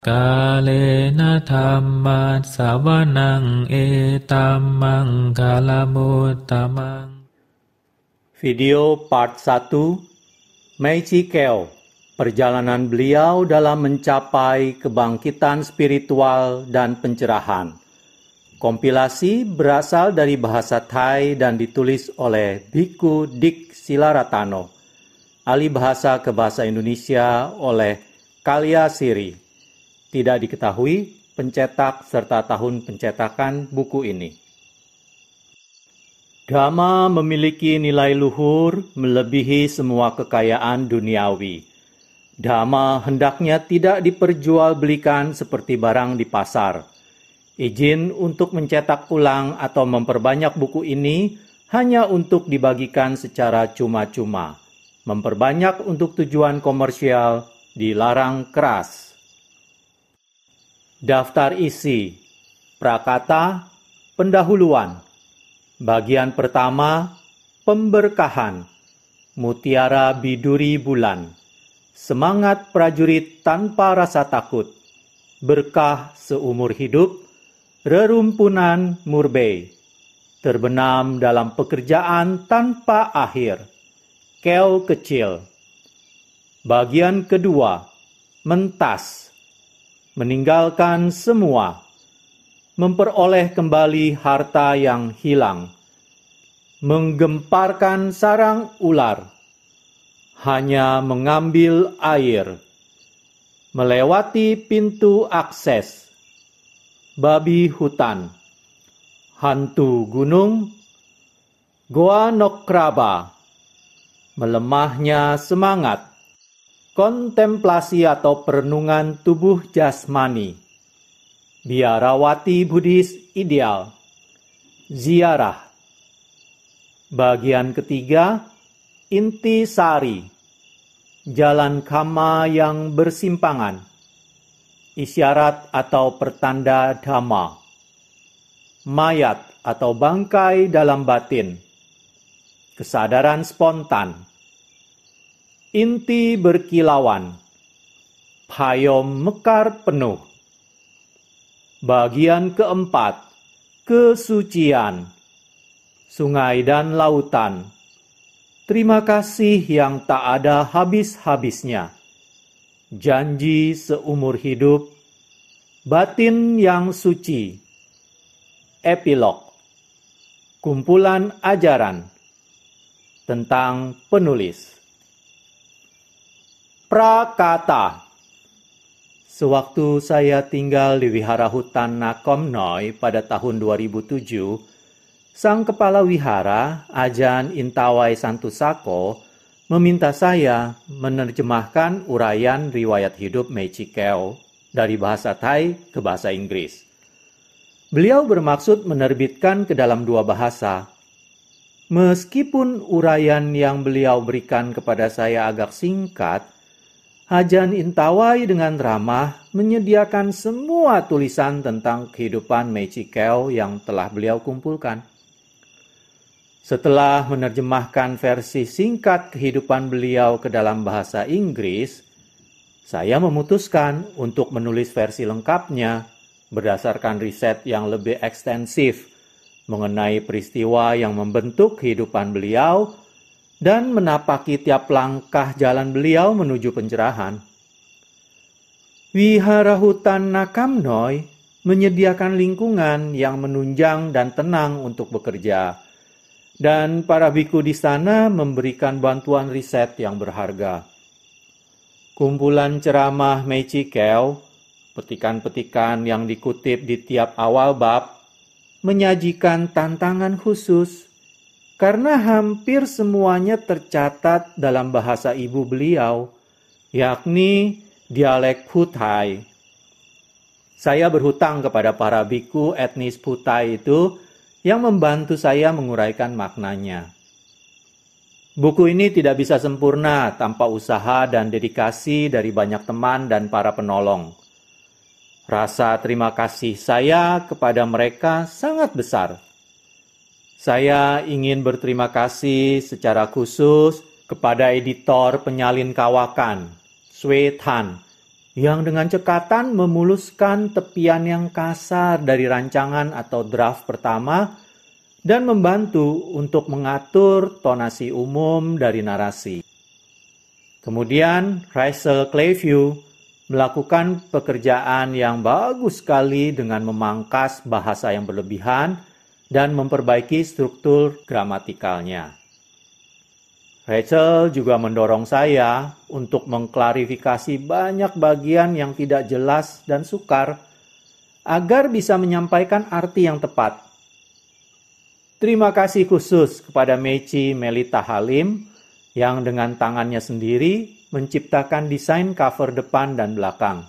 Kalena dhamma sawanang etamang kalamutamang. Video part 1, Meichi Keo, perjalanan beliau dalam mencapai kebangkitan spiritual dan pencerahan. Kompilasi berasal dari bahasa Thai dan ditulis oleh Bhikkhu Dik Silaratano. Alih bahasa ke bahasa Indonesia oleh Kalya Siri. Tidak diketahui pencetak serta tahun pencetakan buku ini. Dhamma memiliki nilai luhur melebihi semua kekayaan duniawi. Dhamma hendaknya tidak diperjualbelikan seperti barang di pasar. Izin untuk mencetak ulang atau memperbanyak buku ini hanya untuk dibagikan secara cuma-cuma. Memperbanyak untuk tujuan komersial dilarang keras. Daftar isi, prakata, pendahuluan. Bagian pertama, pemberkahan, mutiara biduri bulan. Semangat prajurit tanpa rasa takut, berkah seumur hidup, rerumpunan murbei. Terbenam dalam pekerjaan tanpa akhir, keo kecil. Bagian kedua, mentas. Meninggalkan semua, memperoleh kembali harta yang hilang, menggemparkan sarang ular, hanya mengambil air, melewati pintu akses, babi hutan, hantu gunung, goa nokraba, melemahnya semangat, kontemplasi atau perenungan tubuh jasmani, biarawati Buddhis ideal, ziarah. Bagian ketiga, inti sari, jalan kama yang bersimpangan, isyarat atau pertanda dhamma, mayat atau bangkai dalam batin, kesadaran spontan, inti berkilauan, payom mekar penuh. Bagian keempat, kesucian, sungai dan lautan. Terima kasih yang tak ada habis-habisnya. Janji seumur hidup, batin yang suci. Epilog, kumpulan ajaran tentang penulis. Prakata. Sewaktu saya tinggal di wihara hutan Nakhon Noi pada tahun 2007, sang kepala wihara, Ajahn Intawai Santusako, meminta saya menerjemahkan uraian riwayat hidup Meichi Keo dari bahasa Thai ke bahasa Inggris. Beliau bermaksud menerbitkan ke dalam dua bahasa. Meskipun uraian yang beliau berikan kepada saya agak singkat, Ajahn Intawai dengan ramah menyediakan semua tulisan tentang kehidupan Meichi Keo yang telah beliau kumpulkan. Setelah menerjemahkan versi singkat kehidupan beliau ke dalam bahasa Inggris, saya memutuskan untuk menulis versi lengkapnya berdasarkan riset yang lebih ekstensif mengenai peristiwa yang membentuk kehidupan beliau dan menapaki tiap langkah jalan beliau menuju pencerahan. Wihara hutan Nakhon Noi menyediakan lingkungan yang menunjang dan tenang untuk bekerja, dan para biku di sana memberikan bantuan riset yang berharga. Kumpulan ceramah Meichi Keo, petikan-petikan yang dikutip di tiap awal bab, menyajikan tantangan khusus karena hampir semuanya tercatat dalam bahasa ibu beliau, yakni dialek Phuthai. Saya berhutang kepada para biku etnis Phuthai itu yang membantu saya menguraikan maknanya. Buku ini tidak bisa sempurna tanpa usaha dan dedikasi dari banyak teman dan para penolong. Rasa terima kasih saya kepada mereka sangat besar. Saya ingin berterima kasih secara khusus kepada editor penyalin kawakan, Sue Tan, yang dengan cekatan memuluskan tepian yang kasar dari rancangan atau draft pertama dan membantu untuk mengatur tonasi umum dari narasi. Kemudian Russell Clayview melakukan pekerjaan yang bagus sekali dengan memangkas bahasa yang berlebihan dan memperbaiki struktur gramatikalnya. Rachel juga mendorong saya untuk mengklarifikasi banyak bagian yang tidak jelas dan sukar agar bisa menyampaikan arti yang tepat. Terima kasih khusus kepada Meici Melita Halim yang dengan tangannya sendiri menciptakan desain cover depan dan belakang,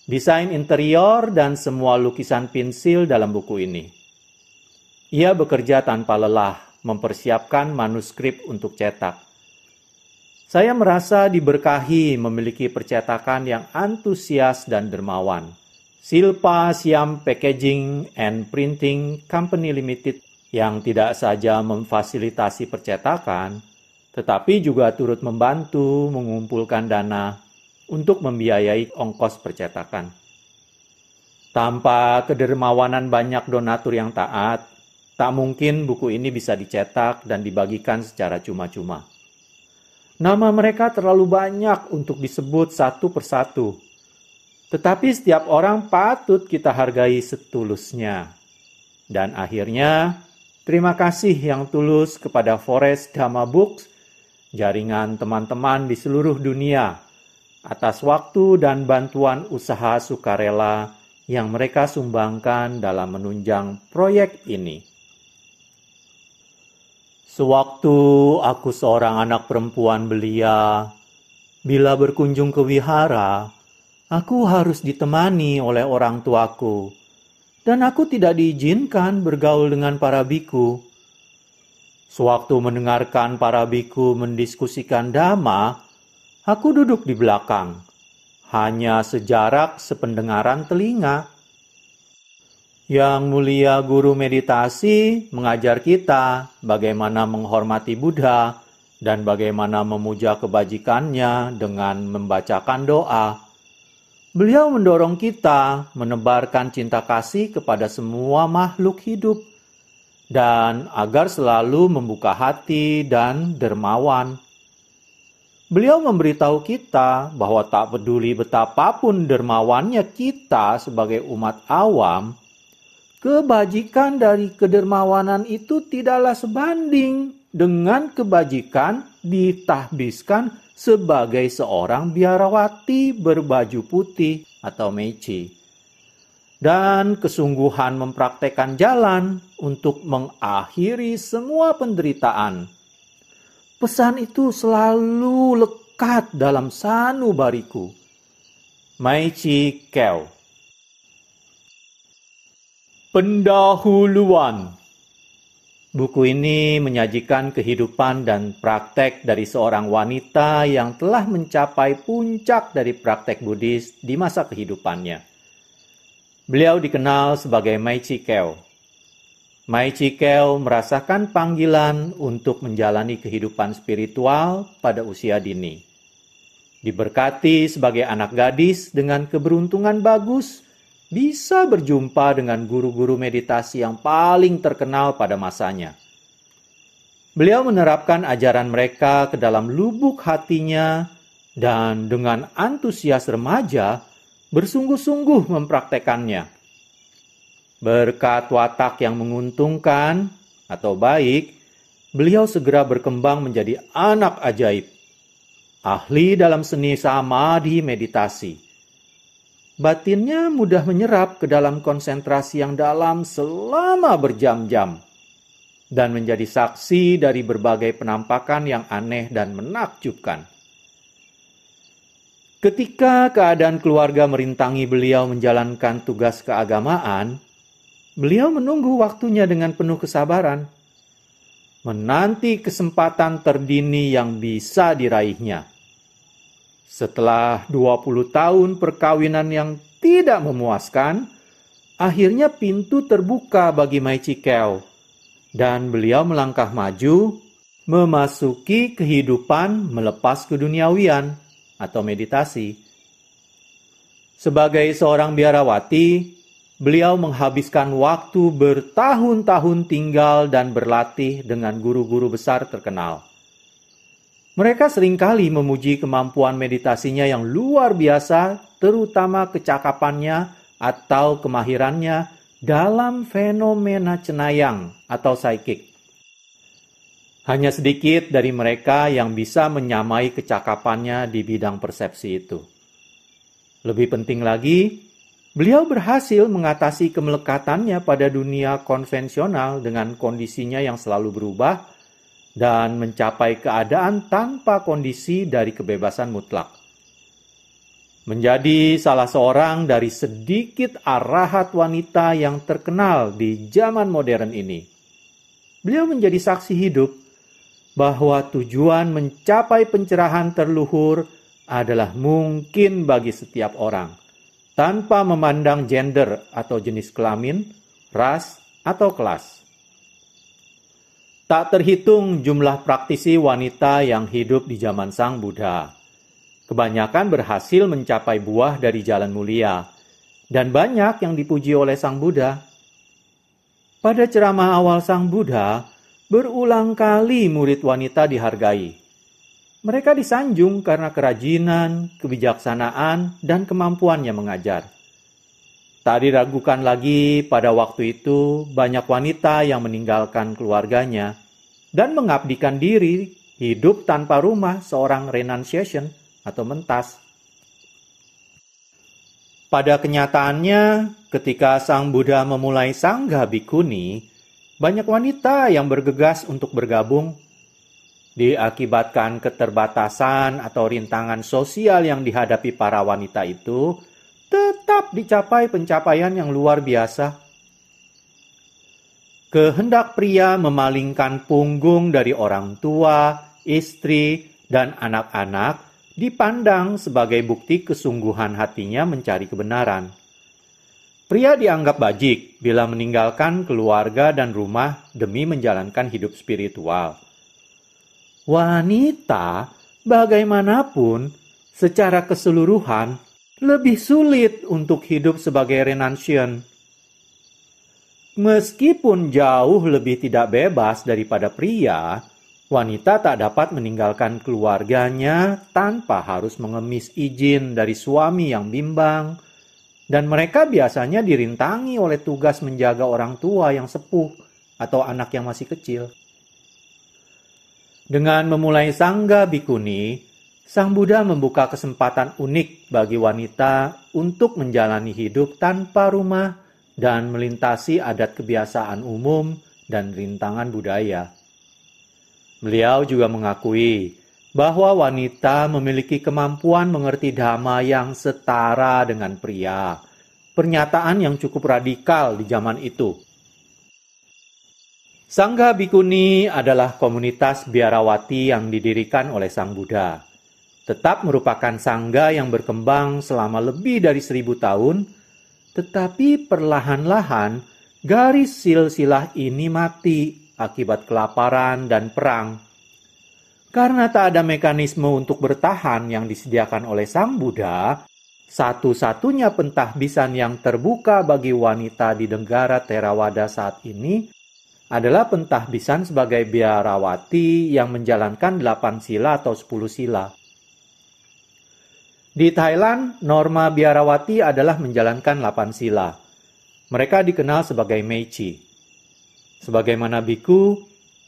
desain interior dan semua lukisan pensil dalam buku ini. Ia bekerja tanpa lelah mempersiapkan manuskrip untuk cetak. Saya merasa diberkahi memiliki percetakan yang antusias dan dermawan. Silpa Siam Packaging and Printing Company Limited yang tidak saja memfasilitasi percetakan, tetapi juga turut membantu mengumpulkan dana untuk membiayai ongkos percetakan. Tanpa kedermawanan banyak donatur yang taat, tak mungkin buku ini bisa dicetak dan dibagikan secara cuma-cuma. Nama mereka terlalu banyak untuk disebut satu persatu. Tetapi setiap orang patut kita hargai setulusnya. Dan akhirnya, terima kasih yang tulus kepada Forest Dhamma Books, jaringan teman-teman di seluruh dunia, atas waktu dan bantuan usaha sukarela yang mereka sumbangkan dalam menunjang proyek ini. Sewaktu aku seorang anak perempuan belia, bila berkunjung ke wihara, aku harus ditemani oleh orang tuaku, dan aku tidak diizinkan bergaul dengan para biku. Sewaktu mendengarkan para biku mendiskusikan dhamma, aku duduk di belakang, hanya sejarak sependengaran telinga. Yang mulia guru meditasi mengajar kita bagaimana menghormati Buddha dan bagaimana memuja kebajikannya dengan membacakan doa. Beliau mendorong kita menebarkan cinta kasih kepada semua makhluk hidup dan agar selalu membuka hati dan dermawan. Beliau memberitahu kita bahwa tak peduli betapapun dermawannya kita sebagai umat awam, kebajikan dari kedermawanan itu tidaklah sebanding dengan kebajikan ditahbiskan sebagai seorang biarawati berbaju putih atau meici. Dan kesungguhan mempraktekkan jalan untuk mengakhiri semua penderitaan. Pesan itu selalu lekat dalam sanubariku. Meici Keo. Pendahuluan. Buku ini menyajikan kehidupan dan praktek dari seorang wanita yang telah mencapai puncak dari praktek Buddhis di masa kehidupannya. Beliau dikenal sebagai Meici Keo. Meici Keo merasakan panggilan untuk menjalani kehidupan spiritual pada usia dini. Diberkati sebagai anak gadis dengan keberuntungan bagus, bisa berjumpa dengan guru-guru meditasi yang paling terkenal pada masanya. Beliau menerapkan ajaran mereka ke dalam lubuk hatinya dan dengan antusias remaja bersungguh-sungguh mempraktekannya. Berkat watak yang menguntungkan atau baik, beliau segera berkembang menjadi anak ajaib, ahli dalam seni samadhi meditasi. Batinnya mudah menyerap ke dalam konsentrasi yang dalam selama berjam-jam dan menjadi saksi dari berbagai penampakan yang aneh dan menakjubkan. Ketika keadaan keluarga merintangi beliau menjalankan tugas keagamaan, beliau menunggu waktunya dengan penuh kesabaran, menanti kesempatan terdini yang bisa diraihnya. Setelah 20 tahun perkawinan yang tidak memuaskan, akhirnya pintu terbuka bagi Meici Keo, dan beliau melangkah maju, memasuki kehidupan melepas keduniawian atau meditasi. Sebagai seorang biarawati, beliau menghabiskan waktu bertahun-tahun tinggal dan berlatih dengan guru-guru besar terkenal. Mereka seringkali memuji kemampuan meditasinya yang luar biasa, terutama kecakapannya atau kemahirannya dalam fenomena cenayang atau psychic. Hanya sedikit dari mereka yang bisa menyamai kecakapannya di bidang persepsi itu. Lebih penting lagi, beliau berhasil mengatasi kemelekatannya pada dunia konvensional dengan kondisinya yang selalu berubah dan mencapai keadaan tanpa kondisi dari kebebasan mutlak. Menjadi salah seorang dari sedikit arahat wanita yang terkenal di zaman modern ini. Beliau menjadi saksi hidup bahwa tujuan mencapai pencerahan terluhur adalah mungkin bagi setiap orang, tanpa memandang gender atau jenis kelamin, ras, atau kelas. Tak terhitung jumlah praktisi wanita yang hidup di zaman Sang Buddha. Kebanyakan berhasil mencapai buah dari jalan mulia, dan banyak yang dipuji oleh Sang Buddha. Pada ceramah awal Sang Buddha, berulang kali murid wanita dihargai. Mereka disanjung karena kerajinan, kebijaksanaan, dan kemampuannya mengajar. Tak diragukan lagi pada waktu itu banyak wanita yang meninggalkan keluarganya dan mengabdikan diri hidup tanpa rumah seorang renunciation atau mentas. Pada kenyataannya, ketika Sang Buddha memulai Sangha Bhikkhuni, banyak wanita yang bergegas untuk bergabung. Diakibatkan keterbatasan atau rintangan sosial yang dihadapi para wanita itu, tetap dicapai pencapaian yang luar biasa. Kehendak pria memalingkan punggung dari orang tua, istri, dan anak-anak dipandang sebagai bukti kesungguhan hatinya mencari kebenaran. Pria dianggap bajik bila meninggalkan keluarga dan rumah demi menjalankan hidup spiritual. Wanita, bagaimanapun, secara keseluruhan, lebih sulit untuk hidup sebagai renunciant. Meskipun jauh lebih tidak bebas daripada pria, wanita tak dapat meninggalkan keluarganya tanpa harus mengemis izin dari suami yang bimbang, dan mereka biasanya dirintangi oleh tugas menjaga orang tua yang sepuh atau anak yang masih kecil. Dengan memulai Sangha Bhikkhuni, Sang Buddha membuka kesempatan unik bagi wanita untuk menjalani hidup tanpa rumah dan melintasi adat kebiasaan umum dan rintangan budaya. Beliau juga mengakui bahwa wanita memiliki kemampuan mengerti dhamma yang setara dengan pria. Pernyataan yang cukup radikal di zaman itu. Sangha Bhikkhuni adalah komunitas biarawati yang didirikan oleh Sang Buddha. Tetap merupakan sangga yang berkembang selama lebih dari 1000 tahun, tetapi perlahan-lahan garis silsilah ini mati akibat kelaparan dan perang. Karena tak ada mekanisme untuk bertahan yang disediakan oleh Sang Buddha, satu-satunya pentahbisan yang terbuka bagi wanita di negara Theravada saat ini adalah pentahbisan sebagai biarawati yang menjalankan 8 sila atau 10 sila. Di Thailand, norma biarawati adalah menjalankan 8 sila. Mereka dikenal sebagai Meichi. Sebagaimana biku,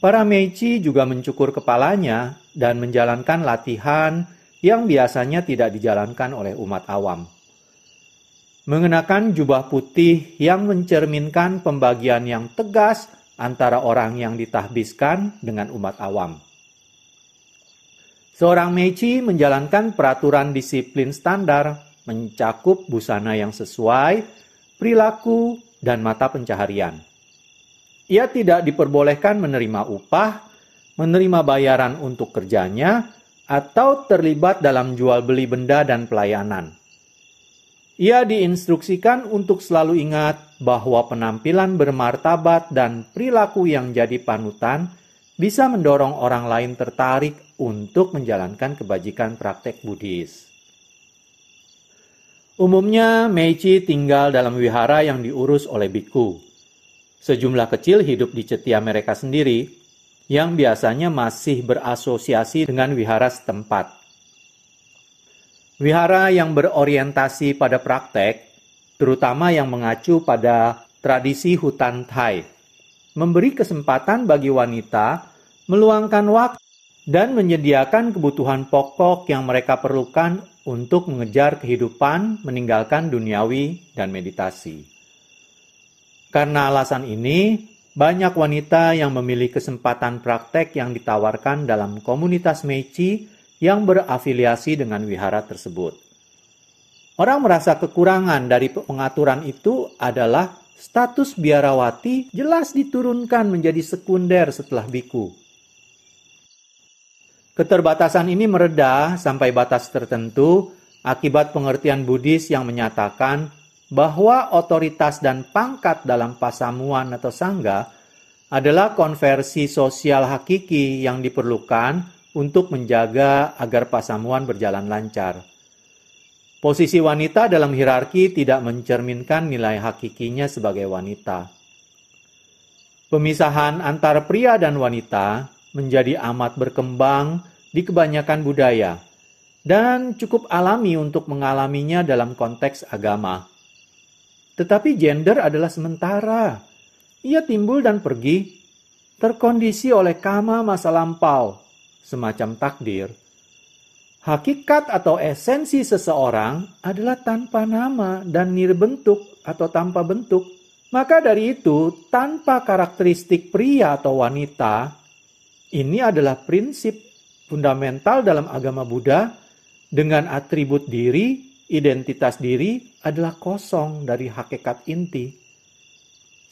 para Meichi juga mencukur kepalanya dan menjalankan latihan yang biasanya tidak dijalankan oleh umat awam. Mengenakan jubah putih yang mencerminkan pembagian yang tegas antara orang yang ditahbiskan dengan umat awam. Seorang Meichi menjalankan peraturan disiplin standar, mencakup busana yang sesuai, perilaku, dan mata pencaharian. Ia tidak diperbolehkan menerima upah, menerima bayaran untuk kerjanya, atau terlibat dalam jual beli benda dan pelayanan. Ia diinstruksikan untuk selalu ingat bahwa penampilan bermartabat dan perilaku yang jadi panutan bisa mendorong orang lain tertarik untuk menjalankan kebajikan praktek Buddhis. Umumnya Meiji tinggal dalam wihara yang diurus oleh biku. Sejumlah kecil hidup di cetia mereka sendiri, yang biasanya masih berasosiasi dengan wihara setempat. Wihara yang berorientasi pada praktek, terutama yang mengacu pada tradisi hutan Thai, memberi kesempatan bagi wanita meluangkan waktu dan menyediakan kebutuhan pokok yang mereka perlukan untuk mengejar kehidupan, meninggalkan duniawi dan meditasi. Karena alasan ini, banyak wanita yang memilih kesempatan praktek yang ditawarkan dalam komunitas Meiji yang berafiliasi dengan wihara tersebut. Orang merasa kekurangan dari pengaturan itu adalah status biarawati jelas diturunkan menjadi sekunder setelah biku. Keterbatasan ini mereda sampai batas tertentu akibat pengertian Buddhis yang menyatakan bahwa otoritas dan pangkat dalam pasamuan atau sangga adalah konversi sosial hakiki yang diperlukan untuk menjaga agar pasamuan berjalan lancar. Posisi wanita dalam hierarki tidak mencerminkan nilai hakikinya sebagai wanita. Pemisahan antara pria dan wanita menjadi amat berkembang di kebanyakan budaya dan cukup alami untuk mengalaminya dalam konteks agama. Tetapi gender adalah sementara. Ia timbul dan pergi, terkondisi oleh kama masa lampau, semacam takdir. Hakikat atau esensi seseorang adalah tanpa nama dan nirbentuk atau tanpa bentuk. Maka dari itu, tanpa karakteristik pria atau wanita, ini adalah prinsip fundamental dalam agama Buddha. Dengan atribut diri, identitas diri adalah kosong dari hakikat inti.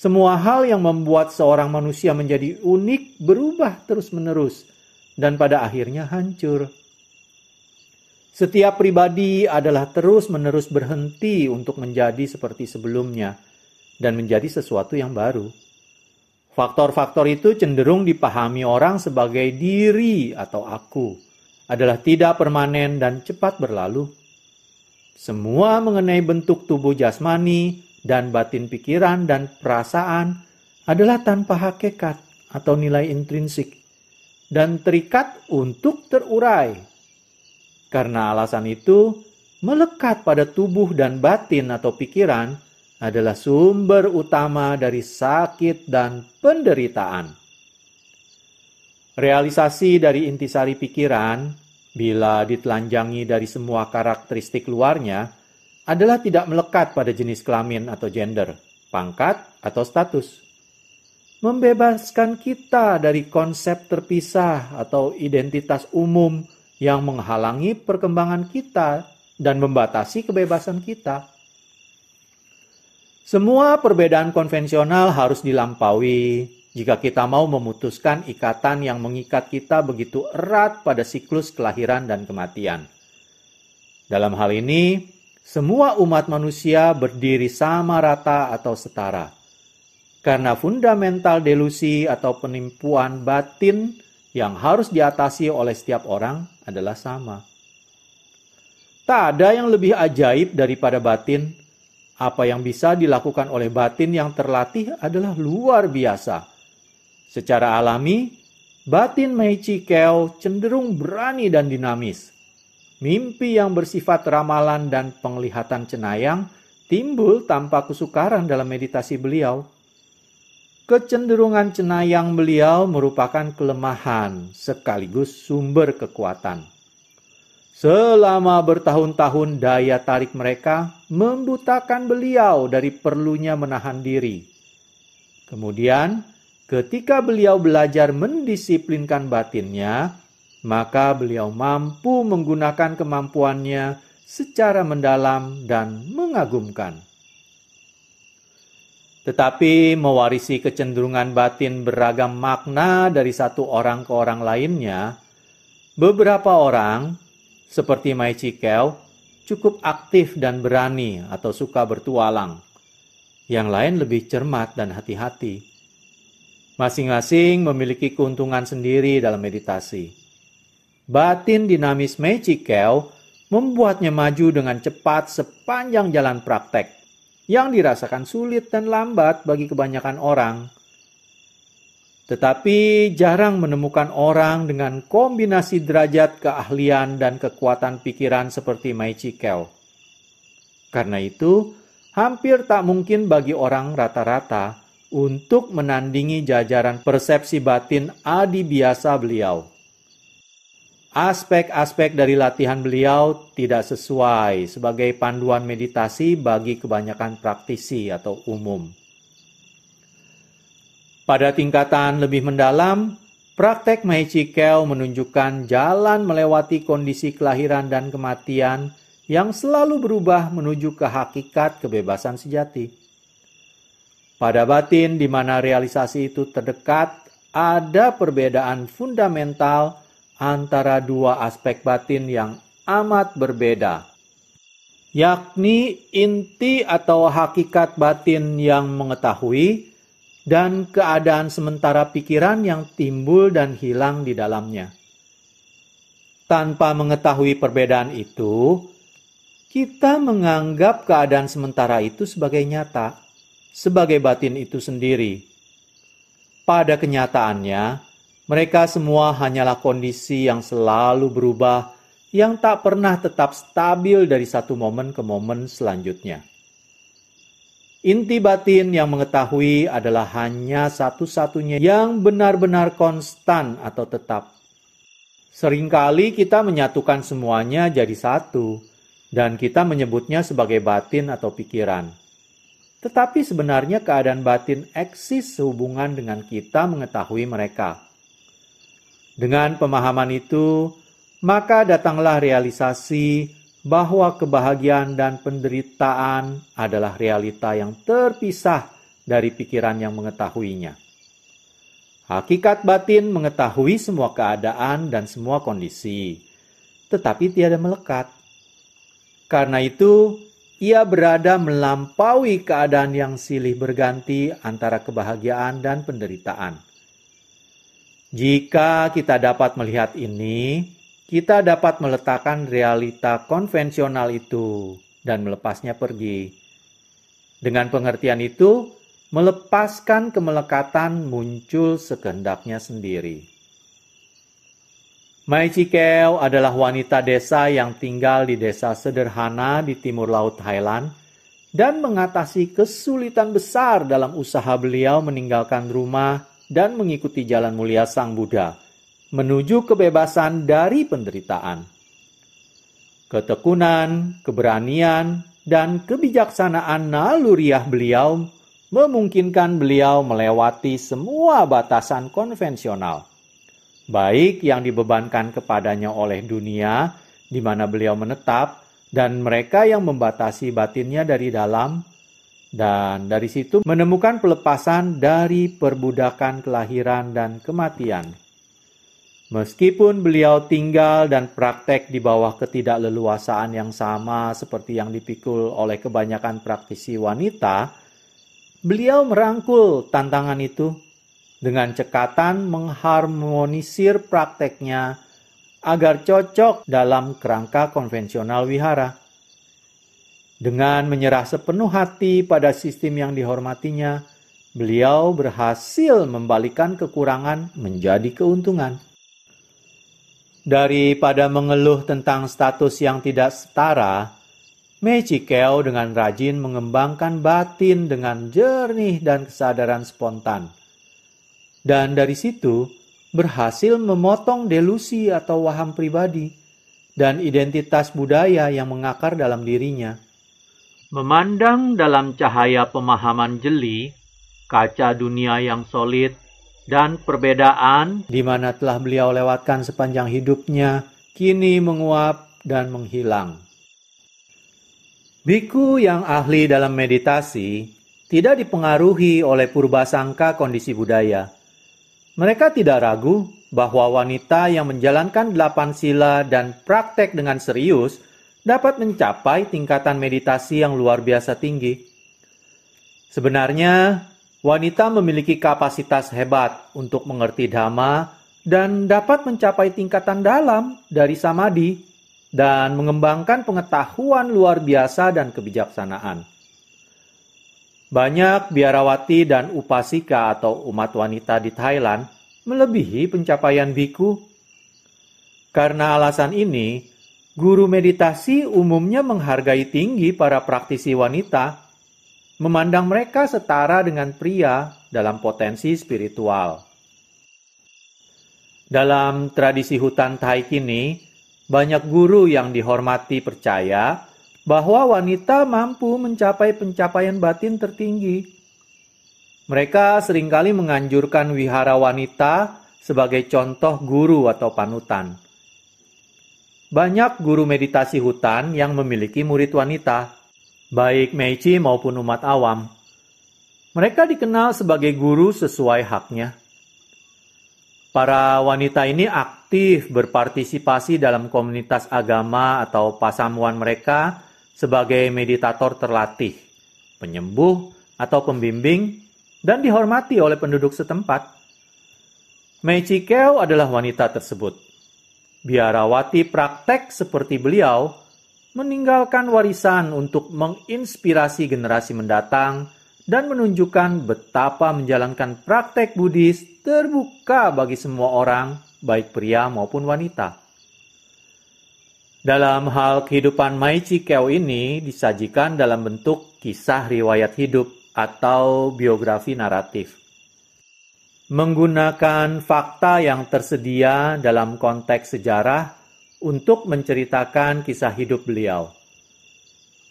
Semua hal yang membuat seorang manusia menjadi unik berubah terus-menerus dan pada akhirnya hancur. Setiap pribadi adalah terus-menerus berhenti untuk menjadi seperti sebelumnya dan menjadi sesuatu yang baru. Faktor-faktor itu cenderung dipahami orang sebagai diri atau aku, adalah tidak permanen dan cepat berlalu. Semua mengenai bentuk tubuh jasmani dan batin pikiran dan perasaan adalah tanpa hakikat atau nilai intrinsik dan terikat untuk terurai. Karena alasan itu, melekat pada tubuh dan batin atau pikiran adalah sumber utama dari sakit dan penderitaan. Realisasi dari intisari pikiran, bila ditelanjangi dari semua karakteristik luarnya, adalah tidak melekat pada jenis kelamin atau gender, pangkat atau status. Membebaskan kita dari konsep terpisah atau identitas umum yang menghalangi perkembangan kita dan membatasi kebebasan kita. Semua perbedaan konvensional harus dilampaui jika kita mau memutuskan ikatan yang mengikat kita begitu erat pada siklus kelahiran dan kematian. Dalam hal ini, semua umat manusia berdiri sama rata atau setara. Karena fundamental delusi atau penipuan batin yang harus diatasi oleh setiap orang adalah sama. Tak ada yang lebih ajaib daripada batin. Apa yang bisa dilakukan oleh batin yang terlatih adalah luar biasa. Secara alami, batin Meiji Kyo cenderung berani dan dinamis. Mimpi yang bersifat ramalan dan penglihatan cenayang timbul tanpa kesukaran dalam meditasi beliau. Kecenderungan cenayang beliau merupakan kelemahan sekaligus sumber kekuatan. Selama bertahun-tahun daya tarik mereka membutakan beliau dari perlunya menahan diri. Kemudian, ketika beliau belajar mendisiplinkan batinnya, maka beliau mampu menggunakan kemampuannya secara mendalam dan mengagumkan. Tetapi mewarisi kecenderungan batin beragam makna dari satu orang ke orang lainnya, beberapa orang, seperti Meiji Kyo, cukup aktif dan berani atau suka bertualang. Yang lain lebih cermat dan hati-hati. Masing-masing memiliki keuntungan sendiri dalam meditasi. Batin dinamis Meiji Kyo membuatnya maju dengan cepat sepanjang jalan praktek, yang dirasakan sulit dan lambat bagi kebanyakan orang. Tetapi jarang menemukan orang dengan kombinasi derajat keahlian dan kekuatan pikiran seperti Meichi Kyo. Karena itu, hampir tak mungkin bagi orang rata-rata untuk menandingi jajaran persepsi batin adibiasa beliau. Aspek-aspek dari latihan beliau tidak sesuai sebagai panduan meditasi bagi kebanyakan praktisi atau umum. Pada tingkatan lebih mendalam, praktek Meichi Kyo menunjukkan jalan melewati kondisi kelahiran dan kematian yang selalu berubah menuju ke hakikat kebebasan sejati. Pada batin di mana realisasi itu terdekat, ada perbedaan fundamental antara dua aspek batin yang amat berbeda, yakni inti atau hakikat batin yang mengetahui dan keadaan sementara pikiran yang timbul dan hilang di dalamnya. Tanpa mengetahui perbedaan itu, kita menganggap keadaan sementara itu sebagai nyata, sebagai batin itu sendiri. Pada kenyataannya, mereka semua hanyalah kondisi yang selalu berubah, yang tak pernah tetap stabil dari satu momen ke momen selanjutnya. Inti batin yang mengetahui adalah hanya satu-satunya yang benar-benar konstan atau tetap. Seringkali kita menyatukan semuanya jadi satu, dan kita menyebutnya sebagai batin atau pikiran. Tetapi sebenarnya keadaan batin eksis sehubungan dengan kita mengetahui mereka. Dengan pemahaman itu, maka datanglah realisasi bahwa kebahagiaan dan penderitaan adalah realita yang terpisah dari pikiran yang mengetahuinya. Hakikat batin mengetahui semua keadaan dan semua kondisi, tetapi tiada melekat. Karena itu, ia berada melampaui keadaan yang silih berganti antara kebahagiaan dan penderitaan. Jika kita dapat melihat ini, kita dapat meletakkan realita konvensional itu dan melepasnya pergi. Dengan pengertian itu, melepaskan kemelekatan muncul sekehendaknya sendiri. Meichi Kyo adalah wanita desa yang tinggal di desa sederhana di timur laut Thailand dan mengatasi kesulitan besar dalam usaha beliau meninggalkan rumah dan mengikuti jalan mulia Sang Buddha menuju kebebasan dari penderitaan. Ketekunan, keberanian, dan kebijaksanaan naluriah beliau memungkinkan beliau melewati semua batasan konvensional, baik yang dibebankan kepadanya oleh dunia di mana beliau menetap, dan mereka yang membatasi batinnya dari dalam, dan dari situ menemukan pelepasan dari perbudakan kelahiran dan kematian. Meskipun beliau tinggal dan praktek di bawah ketidakleluasaan yang sama seperti yang dipikul oleh kebanyakan praktisi wanita, beliau merangkul tantangan itu dengan cekatan mengharmonisir prakteknya agar cocok dalam kerangka konvensional wihara. Dengan menyerah sepenuh hati pada sistem yang dihormatinya, beliau berhasil membalikan kekurangan menjadi keuntungan. Daripada mengeluh tentang status yang tidak setara, Meichi Kyo dengan rajin mengembangkan batin dengan jernih dan kesadaran spontan. Dan dari situ berhasil memotong delusi atau waham pribadi dan identitas budaya yang mengakar dalam dirinya. Memandang dalam cahaya pemahaman jeli, kaca dunia yang solid, dan perbedaan di mana telah beliau lewatkan sepanjang hidupnya, kini menguap dan menghilang. Biku yang ahli dalam meditasi tidak dipengaruhi oleh purbasangka kondisi budaya. Mereka tidak ragu bahwa wanita yang menjalankan 8 sila dan praktek dengan serius dapat mencapai tingkatan meditasi yang luar biasa tinggi. Sebenarnya, wanita memiliki kapasitas hebat untuk mengerti dhamma dan dapat mencapai tingkatan dalam dari samadhi dan mengembangkan pengetahuan luar biasa dan kebijaksanaan. Banyak biarawati dan upasika atau umat wanita di Thailand melebihi pencapaian biku. Karena alasan ini, guru meditasi umumnya menghargai tinggi para praktisi wanita, memandang mereka setara dengan pria dalam potensi spiritual. Dalam tradisi hutan Thai kini, banyak guru yang dihormati percaya bahwa wanita mampu mencapai pencapaian batin tertinggi. Mereka seringkali menganjurkan wihara wanita sebagai contoh guru atau panutan. Banyak guru meditasi hutan yang memiliki murid wanita, baik Meichi maupun umat awam. Mereka dikenal sebagai guru sesuai haknya. Para wanita ini aktif berpartisipasi dalam komunitas agama atau pasamuan mereka sebagai meditator terlatih, penyembuh atau pembimbing, dan dihormati oleh penduduk setempat. Meichi Keo adalah wanita tersebut. Biarawati praktek seperti beliau meninggalkan warisan untuk menginspirasi generasi mendatang dan menunjukkan betapa menjalankan praktek Buddhis terbuka bagi semua orang, baik pria maupun wanita. Dalam hal kehidupan Meichi Keo ini disajikan dalam bentuk kisah riwayat hidup atau biografi naratif. Menggunakan fakta yang tersedia dalam konteks sejarah untuk menceritakan kisah hidup beliau.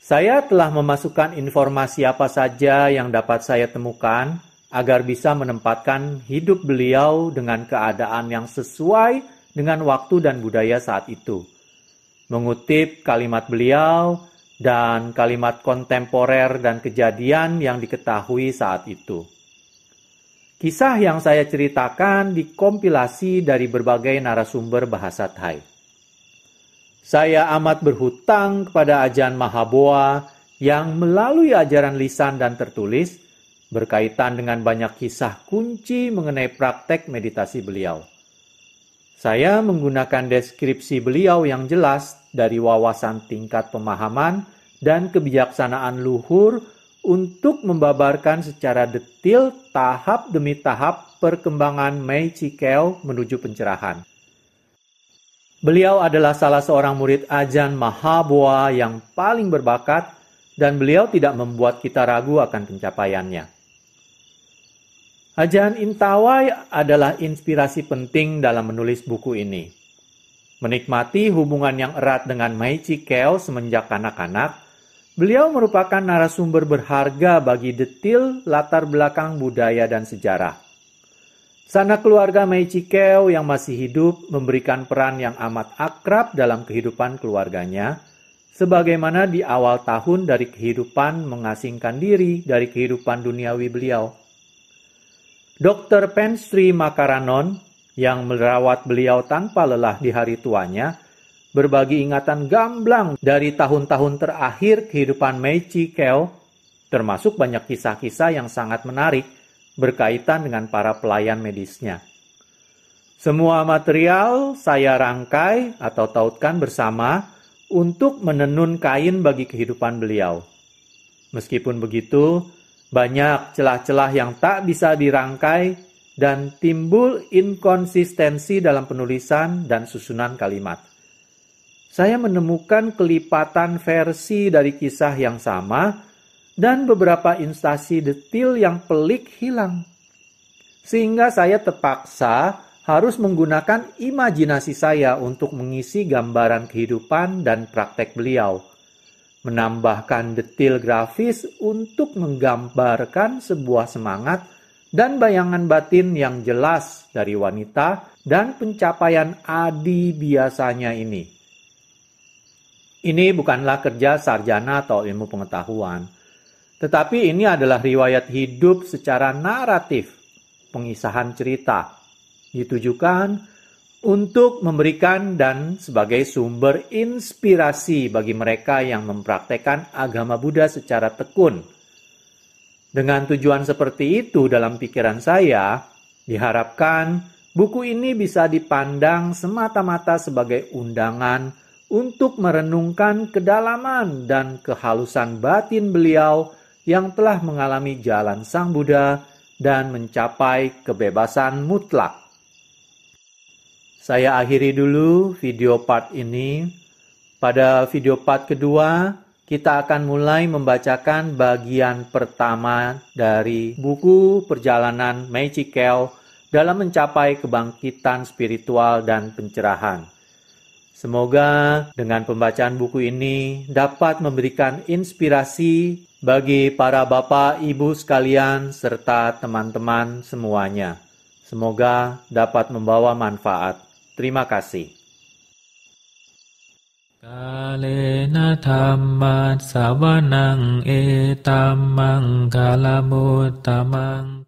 Saya telah memasukkan informasi apa saja yang dapat saya temukan agar bisa menempatkan hidup beliau dengan keadaan yang sesuai dengan waktu dan budaya saat itu. Mengutip kalimat beliau dan kalimat kontemporer dan kejadian yang diketahui saat itu. Kisah yang saya ceritakan dikompilasi dari berbagai narasumber bahasa Thai. Saya amat berhutang kepada Ajahn Mahaboa yang melalui ajaran lisan dan tertulis berkaitan dengan banyak kisah kunci mengenai praktek meditasi beliau. Saya menggunakan deskripsi beliau yang jelas dari wawasan tingkat pemahaman dan kebijaksanaan luhur untuk membabarkan secara detil tahap demi tahap perkembangan Meichi Keo menuju pencerahan. Beliau adalah salah seorang murid Ajahn Mahaboa yang paling berbakat dan beliau tidak membuat kita ragu akan pencapaiannya. Ajahn Intawai adalah inspirasi penting dalam menulis buku ini. Menikmati hubungan yang erat dengan Meichi Keo semenjak kanak-kanak, beliau merupakan narasumber berharga bagi detil latar belakang budaya dan sejarah. Sanak keluarga Meichi Keo yang masih hidup memberikan peran yang amat akrab dalam kehidupan keluarganya, sebagaimana di awal tahun dari kehidupan mengasingkan diri dari kehidupan duniawi beliau. Dr. Pensri Makaranon yang merawat beliau tanpa lelah di hari tuanya, berbagi ingatan gamblang dari tahun-tahun terakhir kehidupan Meichi Keo, termasuk banyak kisah-kisah yang sangat menarik berkaitan dengan para pelayan medisnya. Semua material saya rangkai atau tautkan bersama untuk menenun kain bagi kehidupan beliau. Meskipun begitu, banyak celah-celah yang tak bisa dirangkai dan timbul inkonsistensi dalam penulisan dan susunan kalimat. Saya menemukan kelipatan versi dari kisah yang sama dan beberapa instansi detil yang pelik hilang. Sehingga saya terpaksa harus menggunakan imajinasi saya untuk mengisi gambaran kehidupan dan praktek beliau. Menambahkan detil grafis untuk menggambarkan sebuah semangat dan bayangan batin yang jelas dari wanita dan pencapaian adi biasanya ini. Ini bukanlah kerja sarjana atau ilmu pengetahuan, tetapi ini adalah riwayat hidup secara naratif, pengisahan cerita, ditujukan untuk memberikan dan sebagai sumber inspirasi bagi mereka yang mempraktekkan agama Buddha secara tekun. Dengan tujuan seperti itu dalam pikiran saya, diharapkan buku ini bisa dipandang semata-mata sebagai undangan untuk merenungkan kedalaman dan kehalusan batin beliau yang telah mengalami jalan Sang Buddha dan mencapai kebebasan mutlak. Saya akhiri dulu video part ini. Pada video part kedua, kita akan mulai membacakan bagian pertama dari buku perjalanan Meiji Kel dalam mencapai kebangkitan spiritual dan pencerahan. Semoga dengan pembacaan buku ini dapat memberikan inspirasi bagi para bapak, ibu sekalian, serta teman-teman semuanya. Semoga dapat membawa manfaat. Terima kasih. Kalena dhamma savanang etammang kalamutamang